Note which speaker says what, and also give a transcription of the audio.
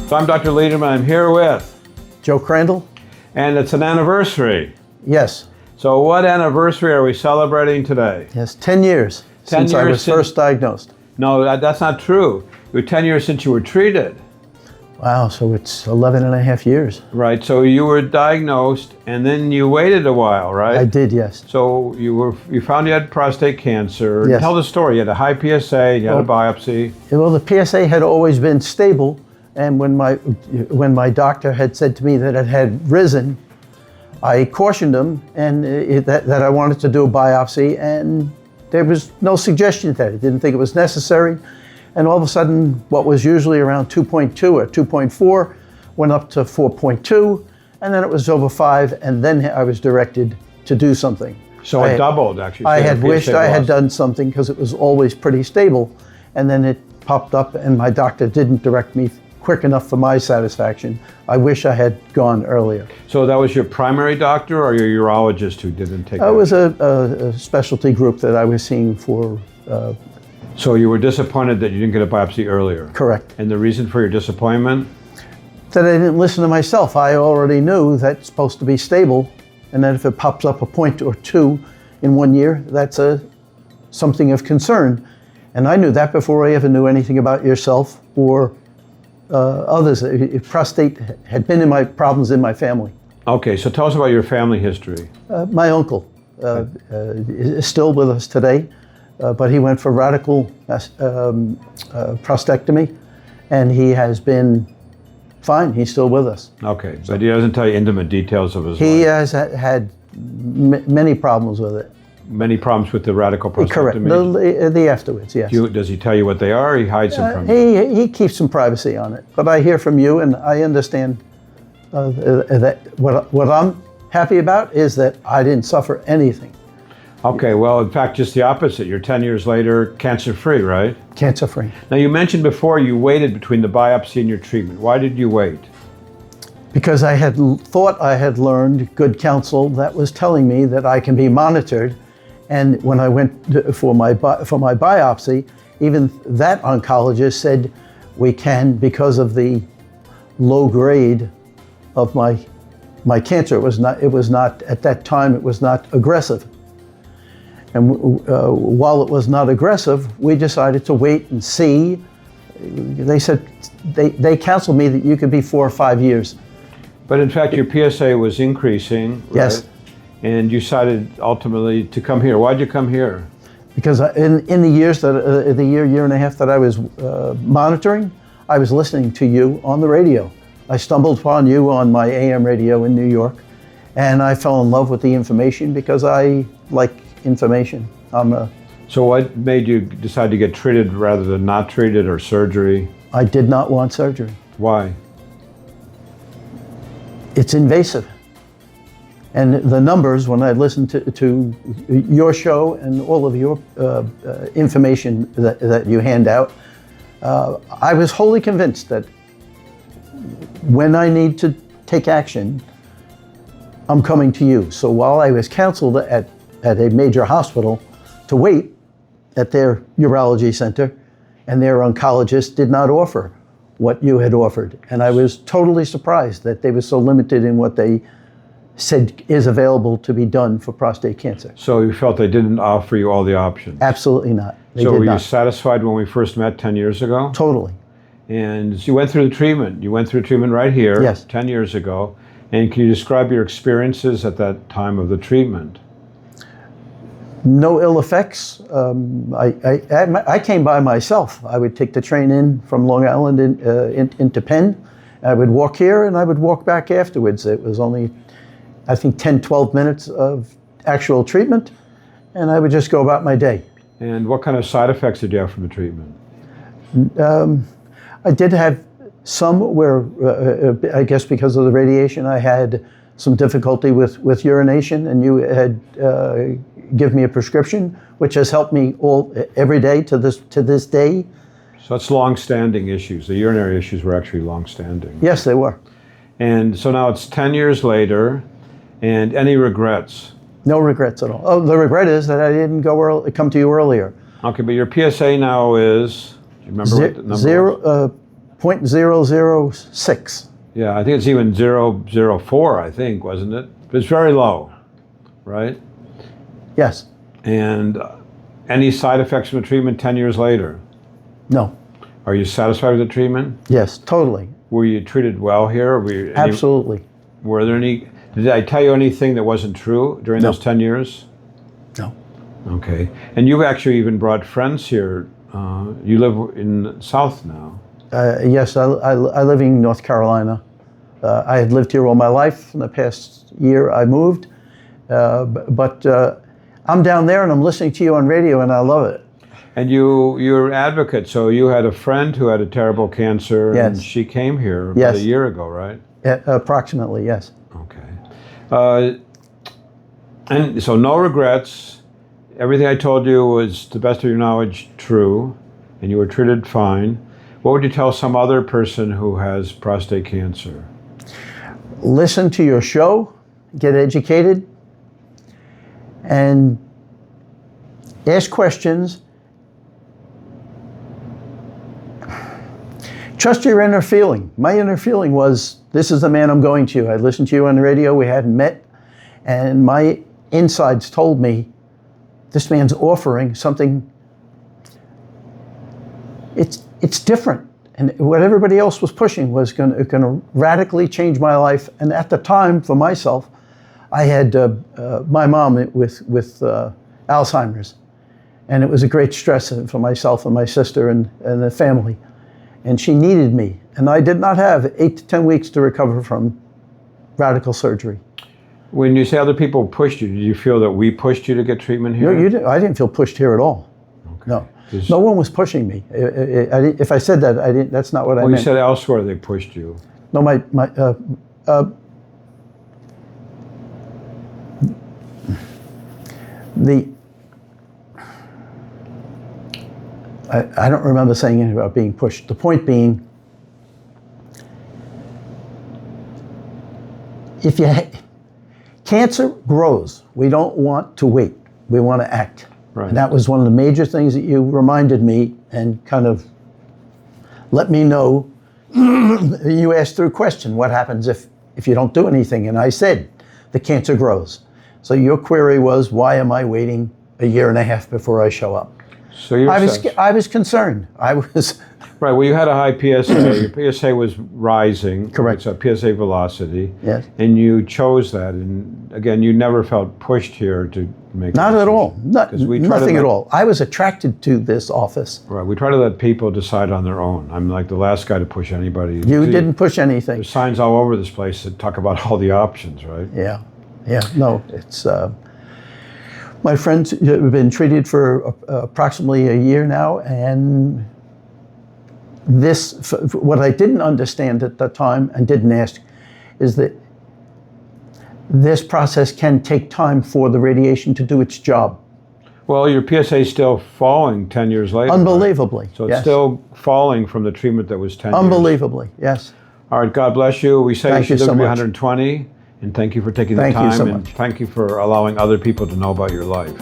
Speaker 1: So I'm Dr. Lederman. I'm here with
Speaker 2: Joe Crandall.
Speaker 1: And it's an anniversary.
Speaker 2: Yes.
Speaker 1: So what anniversary are we celebrating today?
Speaker 2: Yes, 10 years
Speaker 1: 10
Speaker 2: since I was first diagnosed.
Speaker 1: No, that's not true. It was 10 years since you were treated.
Speaker 2: Wow, so it's 11 and a half years.
Speaker 1: Right, so you were diagnosed and then you waited a while, right?
Speaker 2: I did, yes.
Speaker 1: So you found you had prostate cancer.
Speaker 2: Yes.
Speaker 1: Tell the story. You had a high PSA, you had a biopsy.
Speaker 2: Well, the PSA had always been stable, and when my doctor had said to me that it had risen, I cautioned him and that I wanted to do a biopsy, and there was no suggestion that. He didn't think it was necessary. And all of a sudden, what was usually around 2.2 or 2.4 went up to 4.2, and then it was over 5, and then I was directed to do something.
Speaker 1: So it doubled, actually.
Speaker 2: I had wished I had done something because it was always pretty stable, and then it popped up, and my doctor didn't direct me quick enough for my satisfaction. I wish I had gone earlier.
Speaker 1: So that was your primary doctor or your urologist who didn't take
Speaker 2: it? It was a specialty group that I was seeing for.
Speaker 1: So you were disappointed that you didn't get a biopsy earlier?
Speaker 2: Correct.
Speaker 1: And the reason for your disappointment?
Speaker 2: That I didn't listen to myself. I already knew that's supposed to be stable, and that if it pops up a point or two in 1 year, that's something of concern. And I knew that before I ever knew anything about yourself or others. Prostate had been in my problems in my family.
Speaker 1: Okay, so tell us about your family history.
Speaker 2: My uncle is still with us today. But he went for radical prostatectomy, and he has been fine. He's still with us.
Speaker 1: Okay, but he doesn't tell you intimate details of his life.
Speaker 2: He has had many problems with it.
Speaker 1: Many problems with the radical prostatectomy?
Speaker 2: Correct, the afterwards, yes.
Speaker 1: Does he tell you what they are, or he hides them from you?
Speaker 2: He keeps some privacy on it, but I hear from you, and I understand that what I'm happy about is that I didn't suffer anything.
Speaker 1: Okay, well, in fact, just the opposite. You're 10 years later, cancer-free, right?
Speaker 2: Cancer-free.
Speaker 1: Now, you mentioned before you waited between the biopsy and your treatment. Why did you wait?
Speaker 2: Because I had thought I had learned good counsel that was telling me that I can be monitored. And when I went for my biopsy, even that oncologist said, we can, because of the low grade of my cancer. It was not, at that time, it was not aggressive. And while it was not aggressive, we decided to wait and see. They said, they counseled me that you could be 4 or 5 years.
Speaker 1: But in fact, your PSA was increasing, right?
Speaker 2: Yes.
Speaker 1: And you decided ultimately to come here. Why'd you come here?
Speaker 2: Because in the years year and a half that I was monitoring, I was listening to you on the radio. I stumbled upon you on my AM radio in New York, and I fell in love with the information because I like information.
Speaker 1: So what made you decide to get treated rather than not treated, or surgery?
Speaker 2: I did not want surgery.
Speaker 1: Why?
Speaker 2: It's invasive. And the numbers, when I listened to your show and all of your information that you hand out, I was wholly convinced that when I need to take action, I'm coming to you. So while I was counseled at a major hospital to wait at their urology center, and their oncologist did not offer what you had offered. And I was totally surprised that they were so limited in what they said is available to be done for prostate cancer.
Speaker 1: So you felt they didn't offer you all the options?
Speaker 2: Absolutely not.
Speaker 1: So were you satisfied when we first met 10 years ago?
Speaker 2: Totally.
Speaker 1: And you went through the treatment. You went through treatment right here,
Speaker 2: yes,
Speaker 1: 10 years ago. And can you describe your experiences at that time of the treatment?
Speaker 2: No ill effects. I came by myself. I would take the train in from Long Island into Penn. I would walk here and I would walk back afterwards. It was only, I think, 10, 12 minutes of actual treatment, and I would just go about my day.
Speaker 1: And what kind of side effects did you have from the treatment?
Speaker 2: I did have some where, I guess because of the radiation, I had some difficulty with urination, and you had give me a prescription, which has helped me every day to this day.
Speaker 1: So that's long-standing issues. The urinary issues were actually long-standing.
Speaker 2: Yes, they were.
Speaker 1: And so now it's 10 years later, and any regrets?
Speaker 2: No regrets at all. Oh, the regret is that I didn't come to you earlier.
Speaker 1: Okay, but your PSA now is, do you remember what the number was?
Speaker 2: .006.
Speaker 1: Yeah, I think it's even 0.04, I think, wasn't it? But it's very low, right?
Speaker 2: Yes.
Speaker 1: And any side effects from the treatment 10 years later?
Speaker 2: No.
Speaker 1: Are you satisfied with the treatment?
Speaker 2: Yes, totally.
Speaker 1: Were you treated well here?
Speaker 2: Absolutely.
Speaker 1: Were there any, did I tell you anything that wasn't true during those 10 years?
Speaker 2: No.
Speaker 1: Okay. And you've actually even brought friends here. You live in the South now.
Speaker 2: Yes, I live in North Carolina. I had lived here all my life. In the past year, I moved. But I'm down there and I'm listening to you on radio and I love it.
Speaker 1: And you're an advocate, so you had a friend who had a terrible cancer,
Speaker 2: Yes.
Speaker 1: and she came here about a year ago, right?
Speaker 2: Approximately, yes.
Speaker 1: Okay. And so no regrets. Everything I told you was, to the best of your knowledge, true, and you were treated fine. What would you tell some other person who has prostate cancer?
Speaker 2: Listen to your show, get educated, and ask questions. Trust your inner feeling. My inner feeling was, this is the man I'm going to. I listened to you on the radio, we hadn't met, and my insides told me, this man's offering something, it's different. And what everybody else was pushing was going to radically change my life. And at the time, for myself, I had my mom with Alzheimer's. And it was a great stress for myself and my sister and the family. And she needed me. And I did not have 8 to 10 weeks to recover from radical surgery.
Speaker 1: When you say other people pushed you, did you feel that we pushed you to get treatment here?
Speaker 2: No, you didn't. I didn't feel pushed here at all. Okay. No. No one was pushing me. If I said that, I didn't. That's not what I meant.
Speaker 1: Well, you said elsewhere they pushed you.
Speaker 2: No, I don't remember saying anything about being pushed. The point being, cancer grows. We don't want to wait. We want to act.
Speaker 1: Right.
Speaker 2: And that was one of the major things that you reminded me and kind of let me know. You asked through a question, what happens if you don't do anything? And I said, the cancer grows. So your query was, why am I waiting a year and a half before I show up?
Speaker 1: So
Speaker 2: I was concerned. I was...
Speaker 1: Right, well, you had a high PSA. Your PSA was rising.
Speaker 2: Correct.
Speaker 1: It's a PSA velocity.
Speaker 2: Yes.
Speaker 1: And you chose that. And again, you never felt pushed here to make
Speaker 2: Not at all. Nothing at all. I was attracted to this office.
Speaker 1: Right, we try to let people decide on their own. I'm like the last guy to push anybody.
Speaker 2: You didn't push anything.
Speaker 1: There's signs all over this place that talk about all the options, right?
Speaker 2: Yeah, yeah. No, it's... my friends have been treated for approximately a year now, and what I didn't understand at the time and didn't ask is that this process can take time for the radiation to do its job.
Speaker 1: Well, your PSA is still falling 10 years later.
Speaker 2: Unbelievably.
Speaker 1: Right? So it's still falling from the treatment that was 10 years.
Speaker 2: Unbelievably, yes.
Speaker 1: All right, God bless you. We say you should live to be 120, and thank you for taking the time, and thank you for allowing other people to know about your life.